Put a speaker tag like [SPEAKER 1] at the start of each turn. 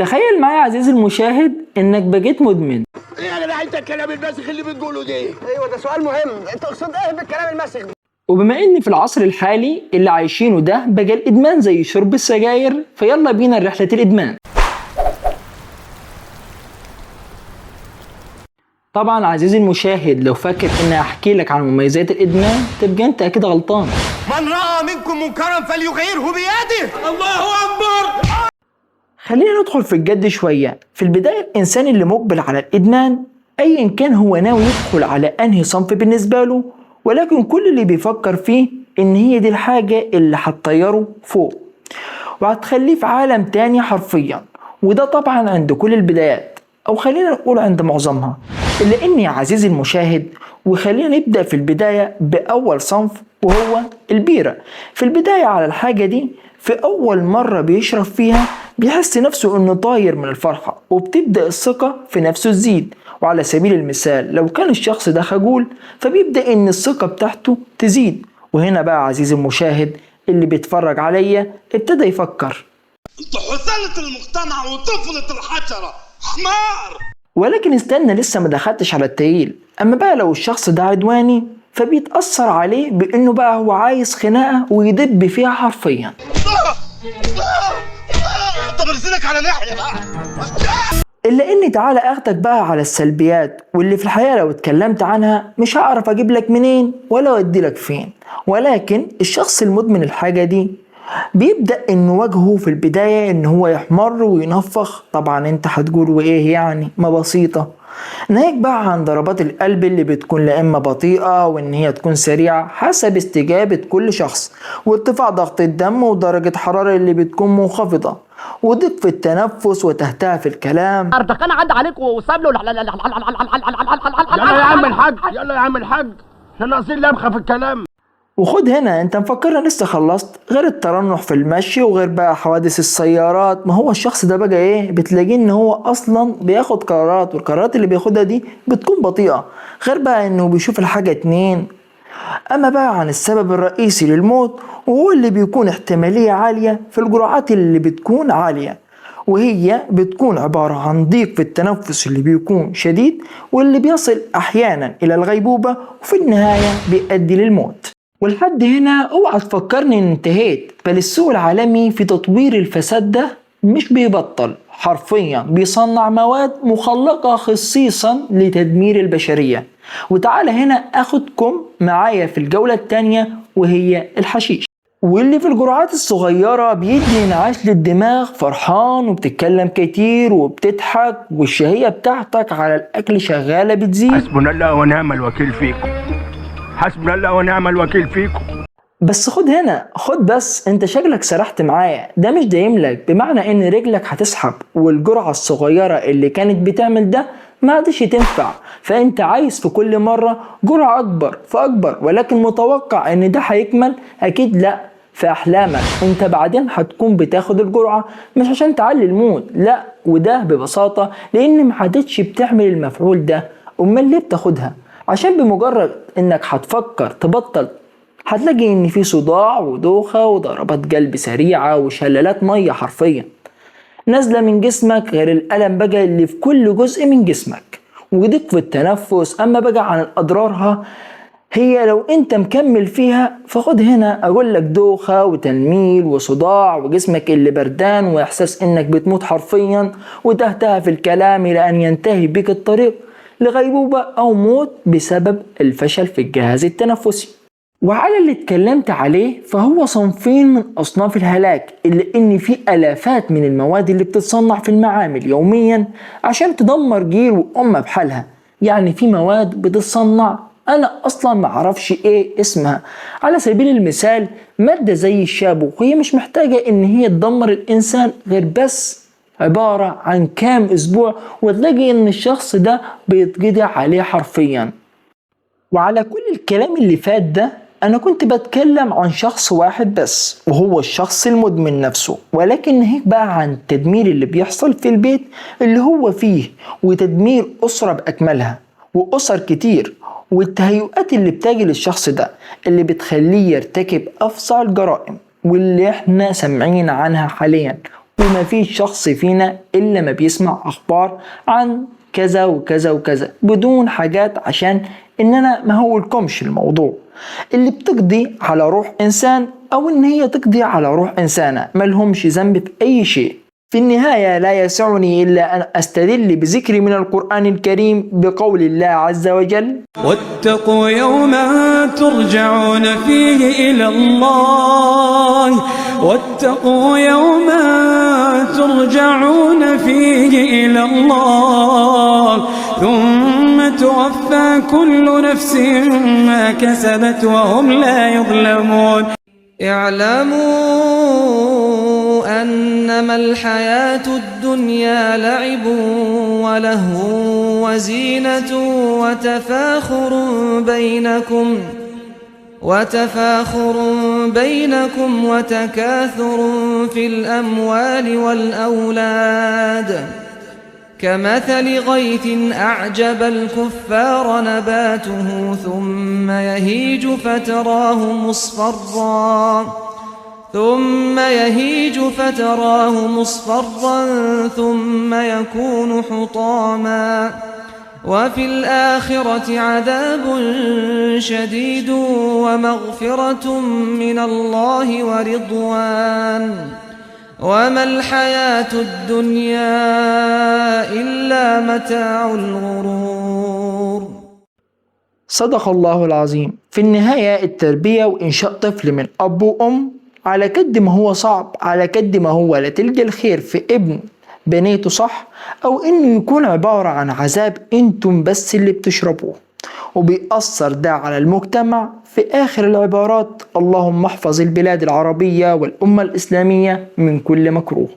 [SPEAKER 1] تخيل معايا عزيزي المشاهد انك بقيت مدمن.
[SPEAKER 2] ايه يا جدع انت الكلام الماسخ اللي بتقوله ده؟
[SPEAKER 3] ايوه ده سؤال مهم، انت تقصد ايه بالكلام الماسخ ده؟
[SPEAKER 1] وبما ان في العصر الحالي اللي عايشينه ده بقى الادمان زي شرب السجاير، فيلا بينا رحلة الادمان. طبعا عزيزي المشاهد لو فاكر اني احكي لك عن مميزات الادمان تبقى انت اكيد غلطان.
[SPEAKER 2] من رأى منكم منكرا فليغيره بيده. الله اكبر.
[SPEAKER 1] خلينا ندخل في الجد شوية. في البداية الانسان اللي مقبل على الادمان ايا كان هو ناوي يدخل على انهي صنف بالنسبة له، ولكن كل اللي بيفكر فيه ان هي دي الحاجة اللي هتطيره فوق وهتخليه في عالم تاني حرفيا. وده طبعا عند كل البدايات، او خلينا نقول عند معظمها، الا ان يا عزيزي المشاهد وخلينا نبدأ في البداية باول صنف وهو البيرة. في البداية على الحاجة دي في اول مرة بيشرب فيها بيحس نفسه انه طاير من الفرحة، وبتبدأ الثقة في نفسه تزيد. وعلى سبيل المثال لو كان الشخص ده خجول فبيبدأ ان الثقة بتاعته تزيد. وهنا بقى عزيزي المشاهد اللي بيتفرج عليا ابتدى يفكر،
[SPEAKER 2] انت حسنة المجتمع وطفلة الحشرة حمار.
[SPEAKER 1] ولكن استنى لسه ما دخلتش على التقيل. اما بقى لو الشخص ده عدواني فبيتأثر عليه بانه بقى هو عايز خناقة ويدب فيها حرفيا.
[SPEAKER 2] طب ارسلك على ناحية بقى.
[SPEAKER 1] الا اني تعالى اخدك بقى على السلبيات واللي في الحياة لو اتكلمت عنها مش هعرف اجيب لك منين ولا اودي لك فين. ولكن الشخص المدمن الحاجة دي بيبدأ انه وجهه في البداية ان هو يحمر وينفخ. طبعا انت هتقول وايه يعني، ما بسيطة. ناهيك بقى عن ضربات القلب اللي بتكون لا اما بطيئة وان هي تكون سريعة حسب استجابة كل شخص، وارتفاع ضغط الدم ودرجة حرارة اللي بتكون منخفضة، وضيق في التنفس وتهتها في الكلام.
[SPEAKER 3] كان عدى عليك وصاب له
[SPEAKER 2] يلا يا عم الحاج، يلا يا عم الحاج، احنا ناقصين لمخة في الكلام.
[SPEAKER 1] وخد هنا انت مفكرنا لسه خلصت، غير الترنح في المشي وغير بقى حوادث السيارات. ما هو الشخص ده بقى ايه، بتلاقيه ان هو اصلا بياخد قرارات، والقرارات اللي بياخدها دي بتكون بطيئة، غير بقى انه بيشوف الحاجة اتنين. اما بقى عن السبب الرئيسي للموت وهو اللي بيكون احتمالية عالية في الجرعات اللي بتكون عالية، وهي بتكون عبارة عن ضيق في التنفس اللي بيكون شديد واللي بيصل احيانا الى الغيبوبة وفي النهاية بيؤدي للموت. ولحد هنا اوعى تفكرني ان انتهيت، بل السوق العالمي في تطوير الفساد ده مش بيبطل، حرفيا بيصنع مواد مخلقة خصيصا لتدمير البشرية. وتعالى هنا اخدكم معايا في الجولة التانية وهي الحشيش، واللي في الجرعات الصغيرة بيدي انعاش للدماغ، فرحان وبتتكلم كتير وبتضحك والشهية بتاعتك على الاكل شغالة بتزيد.
[SPEAKER 2] حسبنا الله ونعم الوكيل فيكم، حسبنا الله ونعم الوكيل فيكم.
[SPEAKER 1] بس خد بس انت شكلك سرحت معايا، ده مش دايم لك، بمعنى ان رجلك هتسحب والجرعة الصغيرة اللي كانت بتعمل ده ما عادش تنفع، فانت عايز في كل مرة جرعة اكبر فاكبر. ولكن متوقع ان ده هيكمل؟ اكيد لا. في احلامك انت بعدين هتكون بتاخد الجرعة مش عشان تعلي المود، لا، وده ببساطة لان ما عادتش بتعمل المفعول ده. امال ليه بتاخدها؟ عشان بمجرد انك هتفكر تبطل هتلاقي ان في صداع ودوخة وضربات قلب سريعة وشلالات مية حرفيا نازلة من جسمك، غير الألم بقى اللي في كل جزء من جسمك وضيق في التنفس. اما بقى عن اضرارها، هي لو انت مكمل فيها فخد هنا اقول لك دوخة وتنميل وصداع وجسمك اللي بردان واحساس انك بتموت حرفيا وتهتها في الكلام الى ان ينتهي بك الطريق لغيبوبة او موت بسبب الفشل في الجهاز التنفسي. وعلى اللي اتكلمت عليه فهو صنفين من أصناف الهلاك، اللي إن في آلافات من المواد اللي بتتصنع في المعامل يوميا عشان تدمر جيل وأمة بحالها. يعني في مواد بتتصنع أنا أصلا معرفش إيه اسمها. على سبيل المثال مادة زي الشابو، وهي مش محتاجة إن هي تدمر الإنسان غير بس عبارة عن كام أسبوع وتلاقي إن الشخص ده بيتقضي عليه حرفيا. وعلى كل الكلام اللي فات ده أنا كنت بتكلم عن شخص واحد بس وهو الشخص المدمن نفسه، ولكن هيك بقى عن التدمير اللي بيحصل في البيت اللي هو فيه، وتدمير أسرة بأكملها وأسر كتير، والتهيؤات اللي بتاجي للشخص ده اللي بتخليه يرتكب أفظع الجرائم واللي احنا سامعين عنها حاليا ومفيش شخص فينا إلا ما بيسمع أخبار عن كذا وكذا وكذا بدون حاجات عشان إننا ما هقولكمش الموضوع اللي بتقضي على روح إنسان أو إن هي تقضي على روح إنسانة ملهمش ذنب في أي شيء. في النهاية لا يسعني إلا أن أستدل بذكر من القرآن الكريم بقول الله عز وجل:
[SPEAKER 4] واتقوا يوما ترجعون فيه إلى الله واتقوا يوما ترجعون فيه إلى الله ثم توفى كل نفس ما كسبت وهم لا يظلمون.
[SPEAKER 5] اعلموا أنما الحياة الدنيا لعب ولهو وزينة وتفاخر بينكم وتكاثر في الأموال والأولاد كمثل غيث أعجب الكفار نباته ثم يهيج فتراه مصفرا ثم يكون حطاما وفي الآخرة عذاب شديد ومغفرة من الله ورضوان وما الحياة الدنيا إلا متاع الغرور.
[SPEAKER 1] صدق الله العظيم. في النهاية التربية وإنشاء طفل من أب وأم على قد ما هو صعب، على قد ما هو لا تلقى الخير في ابن بنيته صح، أو إنه يكون عبارة عن عذاب انتم بس اللي بتشربوه، وبيأثر ده على المجتمع. في آخر العبارات: اللهم احفظ البلاد العربية والأمة الإسلامية من كل مكروه.